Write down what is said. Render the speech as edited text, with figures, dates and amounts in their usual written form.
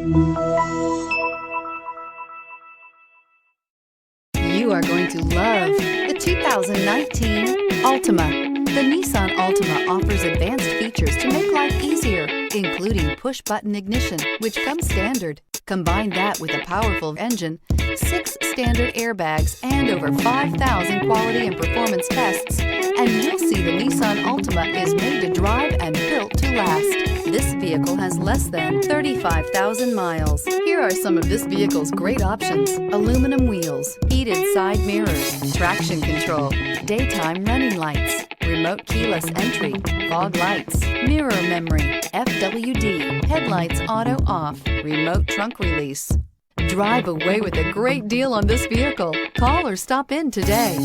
You are going to love the 2019 Altima. The Nissan Altima offers advanced features to make life easier, including push-button ignition, which comes standard. Combine that with a powerful engine, 6 standard airbags, and over 5,000 quality and performance tests, and you'll see the Nissan Altima is made to drive and built to last. This vehicle has less than 35,000 miles. Here are some of this vehicle's great options: aluminum wheels, heated side mirrors, traction control, daytime running lights, remote keyless entry, fog lights, mirror memory, FWD, headlights auto off, remote trunk release. Drive away with a great deal on this vehicle. Call or stop in today.